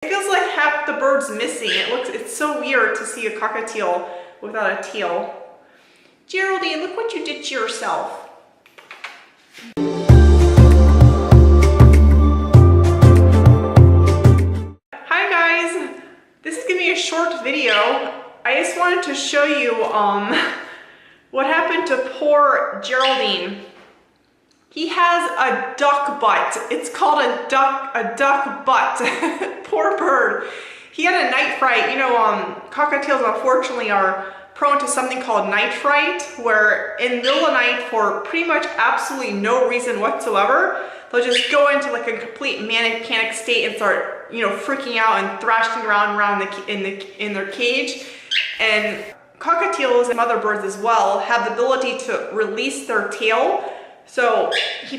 It feels like half the bird's missing. It's so weird to see a cockatiel without a tail. Geraldine, look what you did to yourself. Hi guys, this is gonna be a short video. I just wanted to show you what happened to poor Geraldine. He has a duck butt. It's called a duck butt. Poor bird. He had a night fright. You know, cockatiels unfortunately are prone to something called night fright, where in the middle of the night, for pretty much absolutely no reason whatsoever, they'll just go into like a complete manic panic state and start, you know, freaking out and thrashing around in their cage. And cockatiels and other birds as well have the ability to release their tail. So he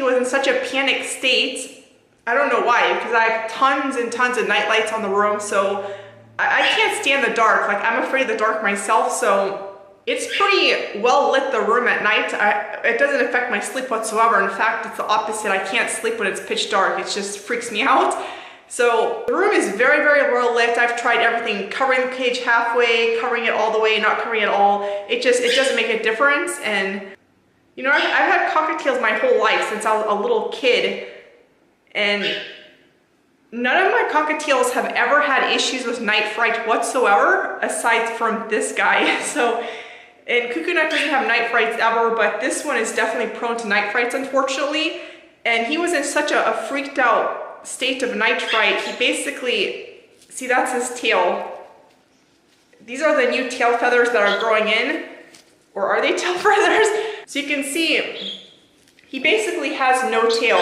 was in such a panic state. I don't know why, because I have tons and tons of night lights on the room, so I can't stand the dark. Like, I'm afraid of the dark myself, so it's pretty well lit, the room at night. It doesn't affect my sleep whatsoever. In fact, it's the opposite. I can't sleep when it's pitch dark. It just freaks me out. So the room is very, very well lit. I've tried everything, covering the cage halfway, covering it all the way, not covering it all. It doesn't make a difference. And you know, I've had cockatiels my whole life since I was a little kid, and none of my cockatiels have ever had issues with night fright whatsoever, aside from this guy. So, and Cuckoo Nut doesn't have night frights ever, but this one is definitely prone to night frights, unfortunately. And he was in such a freaked out state of night fright. He basically, see, that's his tail. These are the new tail feathers that are growing in, or are they tail feathers? So you can see, he basically has no tail.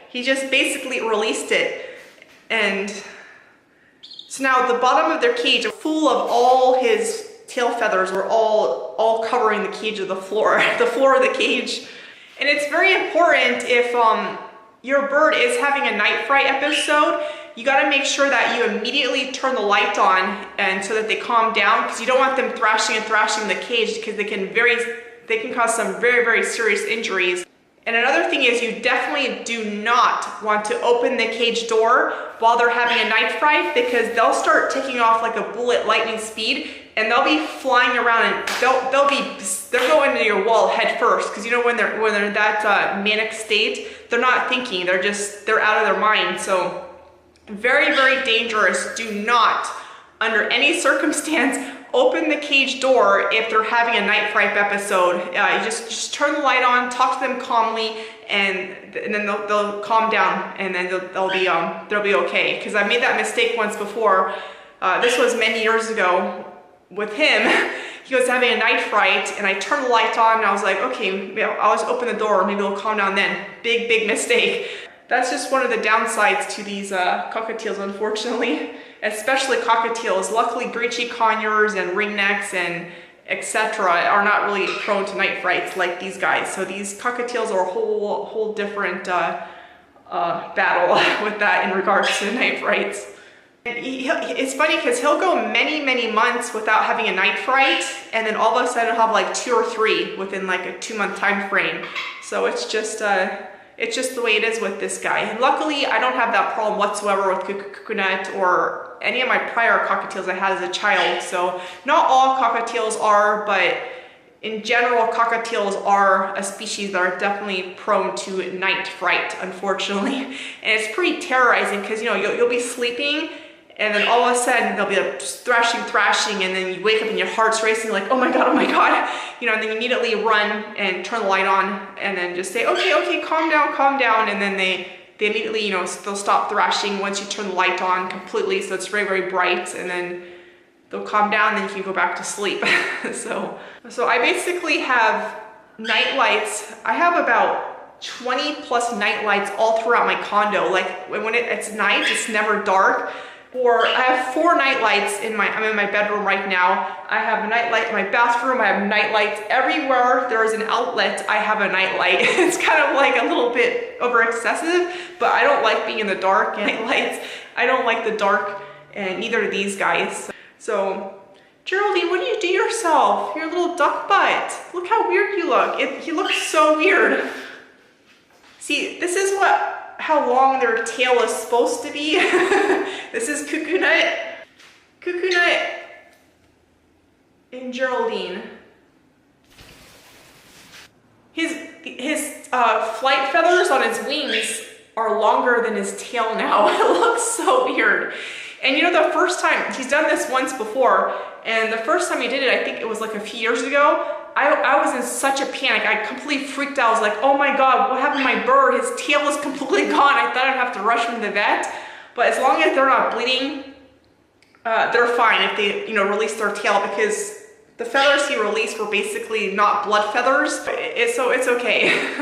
He just basically released it. And so now the bottom of their cage, full of all his tail feathers, were all covering the cage of the floor of the cage. And it's very important, if your bird is having a night fright episode, you gotta make sure that you immediately turn the light on, and so that they calm down, because you don't want them thrashing in the cage, because they can cause some very, very serious injuries. And another thing is, you definitely do not want to open the cage door while they're having a night fright, because they'll start taking off like a bullet lightning speed, and they'll be flying around, and they'll go into your wall head first, because you know, when they're in that manic state, they're not thinking, they're out of their mind. So very, very dangerous. Do not, under any circumstance, open the cage door if they're having a night fright episode. You just turn the light on, talk to them calmly, and then they'll calm down, and then they'll be okay. Because I made that mistake once before. This was many years ago with him. He was having a night fright, and I turned the light on, and I was like, okay, I'll just open the door, maybe it'll calm down then. Big, big mistake. That's just one of the downsides to these cockatiels, unfortunately. Especially cockatiels. Luckily, breachy conures and ringnecks and etc. are not really prone to night frights like these guys. So these cockatiels are a whole different battle with that in regards to night frights. And it's funny because he'll go many, many months without having a night fright, and then all of a sudden he'll have like 2 or 3 within like a 2-month time frame. So it's just the way it is with this guy. And luckily, I don't have that problem whatsoever with Cuckoo Nut or any of my prior cockatiels I had as a child. So not all cockatiels are, but in general, cockatiels are a species that are definitely prone to night fright, unfortunately. And it's pretty terrorizing, because you know, you'll be sleeping, and then all of a sudden they'll be like thrashing, and then you wake up and your heart's racing, like, oh my god, you know, and then you immediately run and turn the light on, and then just say, okay, calm down, and then they immediately, you know, they'll stop thrashing once you turn the light on completely, so it's very, very bright, and then they'll calm down, and then you can go back to sleep. So I basically have night lights. I have about 20 plus night lights all throughout my condo. Like when it's night, it's never dark. Or I have 4 night lights I'm in my bedroom right now. I have a night light in my bathroom. I have night lights everywhere there is an outlet. I have a night light. It's kind of like a little bit over excessive, but I don't like being in the dark and night lights. I don't like the dark, and neither do these guys. So, Geraldine, what do you do yourself? Your little duck butt. Look how weird you look. He looks so weird. See, this is how long their tail is supposed to be. This Geraldine. His flight feathers on his wings are longer than his tail now. It looks so weird. And you know, the first time, he's done this once before, and the first time he did it, I think it was like a few years ago, I was in such a panic. I completely freaked out. I was like, oh my God, what happened to my bird? His tail is completely gone. I thought I'd have to rush him to the vet. But as long as they're not bleeding, they're fine if they, you know, release their tail, because the feathers he released were basically not blood feathers. So it's okay.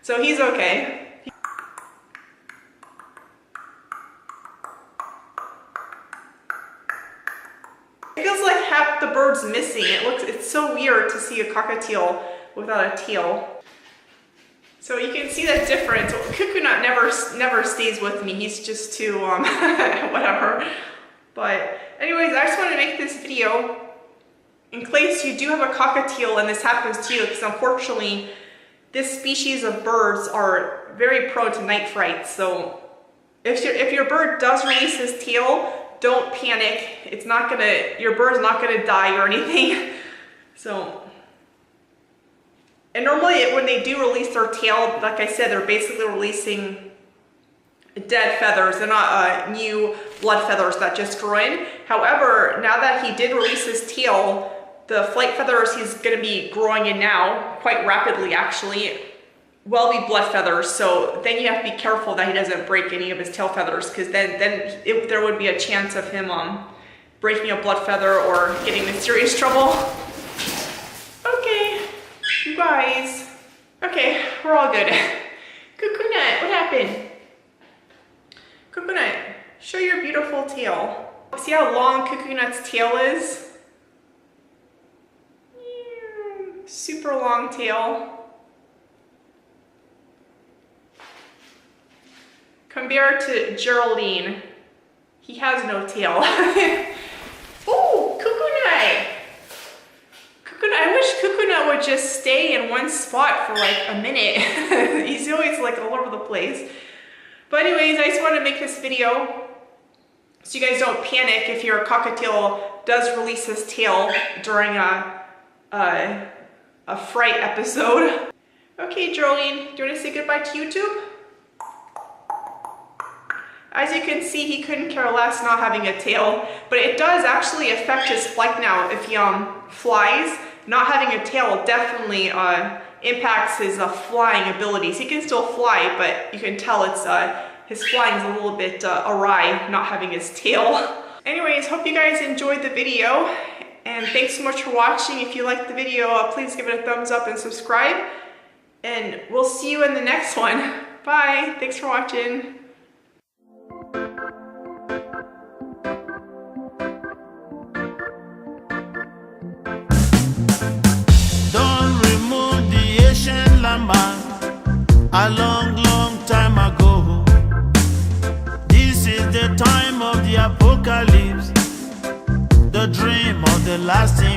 So he's okay. It feels like half the bird's missing. It's so weird to see a cockatiel without a tail. So you can see that difference. Cuckoo Nut never stays with me. He's just too, whatever. But anyways, I just want to make this video in case you do have a cockatiel and this happens to you, because unfortunately, this species of birds are very prone to night frights. So if your bird does release his tail, don't panic. Your bird's not gonna die or anything. So, and normally when they do release their tail, like I said, they're basically releasing dead feathers. They're not new blood feathers that just grow in. However, now that he did release his tail, the flight feathers he's gonna be growing in now, quite rapidly actually, will be blood feathers. So then you have to be careful that he doesn't break any of his tail feathers, because then there would be a chance of him breaking a blood feather or getting in serious trouble. Okay, you guys. Okay, we're all good. Cuckoo Nut, what happened? Cuckoo Nut, show your beautiful tail. See how long Cuckoo Nut's tail is? Super long tail. Compared to Geraldine, he has no tail. Oh, Cuckoo Nut! Cuckoo Nut, I wish Cuckoo Nut would just stay in one spot for like a minute. He's always like all over the place. But anyways, I just wanted to make this video so you guys don't panic if your cockatiel does release his tail during a fright episode. Okay, Geraldine, do you want to say goodbye to YouTube? As you can see, he couldn't care less not having a tail, but it does actually affect his flight now. If he flies, not having a tail definitely impacts his flying abilities. He can still fly, but you can tell his flying is a little bit awry, not having his tail. Anyways, hope you guys enjoyed the video, and thanks so much for watching. If you liked the video, please give it a thumbs up and subscribe, and we'll see you in the next one. Bye, thanks for watching. A long time ago. This is the time of the apocalypse, the dream of the lasting